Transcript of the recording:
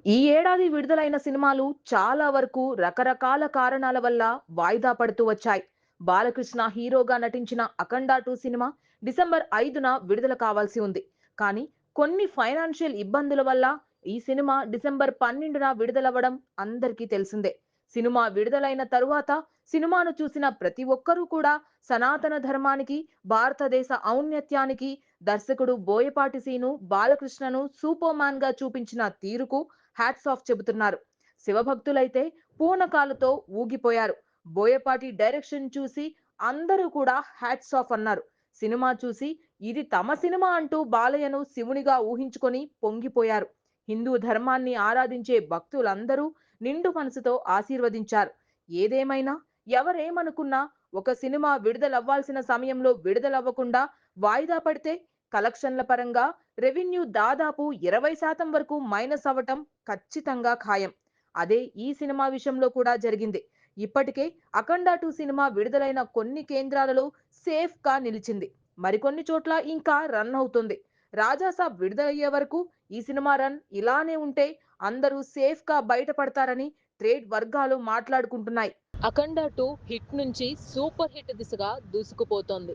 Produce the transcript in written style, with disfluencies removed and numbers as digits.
ఈ ఏడాది విడుదలైన సినిమాలు చాలా వరకు రకరకాల కారణాల వల్ల వాయిదా పడుతూ వచ్చాయి. బాలకృష్ణ హీరోగా నటించిన 'అఖండ 2' సినిమా డిసెంబర్ 5న విడుదల కావాల్సి ఉంది. కానీ కొన్ని ఫైనాన్షియల్ ఇబ్బందుల వల్ల ఈ సినిమా డిసెంబర్ 12న విడుదలవ్వడం అందరికీ తెలిసిందే. సినిమా విడుదలైన తరువాత సినిమాను చూసిన ప్రతి ఒక్కరూ కూడా సనాతన ధర్మానికి, భారతదేశ ఔన్నత్యానికి, దర్శకుడు బోయపాటి సీను బాలకృష్ణను సూపర్ మ్యాన్ గా చూపించిన తీరుకు హ్యాట్స్ ఆఫ్ చెబుతున్నారు. శివభక్తులైతే పూనకాలతో ఊగిపోయారు. బోయపాటి డైరెక్షన్ చూసి అందరూ కూడా హ్యాట్స్ ఆఫ్ అన్నారు. సినిమా చూసి ఇది తమ సినిమా అంటూ బాలయ్యను శివునిగా ఊహించుకొని పొంగిపోయారు. హిందూ ధర్మాన్ని ఆరాధించే భక్తులందరూ నిండు మనసుతో ఆశీర్వదించారు. ఏదేమైనా ఎవరేమనుకున్నా ఒక సినిమా విడుదలవ్వాల్సిన సమయంలో విడుదలవ్వకుండా వాయిదా పడితే కలెక్షన్ల పరంగా రెవెన్యూ దాదాపు 20% వరకు మైనస్ అవ్వటం ఖచ్చితంగా ఖాయం. అదే ఈ సినిమా విషయంలో కూడా జరిగింది. ఇప్పటికే 'అఖండ 2' సినిమా విడుదలైన కొన్ని కేంద్రాలలో సేఫ్‌గా నిలిచింది. మరికొన్ని చోట్ల ఇంకా రన్ అవుతుంది. 'రాజాసాబ్' విడుదలయ్యే వరకు ఈ సినిమా రన్ ఇలానే ఉంటే అందరూ సేఫ్‌గా బయటపడతారని ట్రేడ్ వర్గాలు మాట్లాడుకుంటున్నాయి. 'అఖండ 2' హిట్ నుంచి సూపర్ హిట్ దిశగా దూసుకుపోతోంది.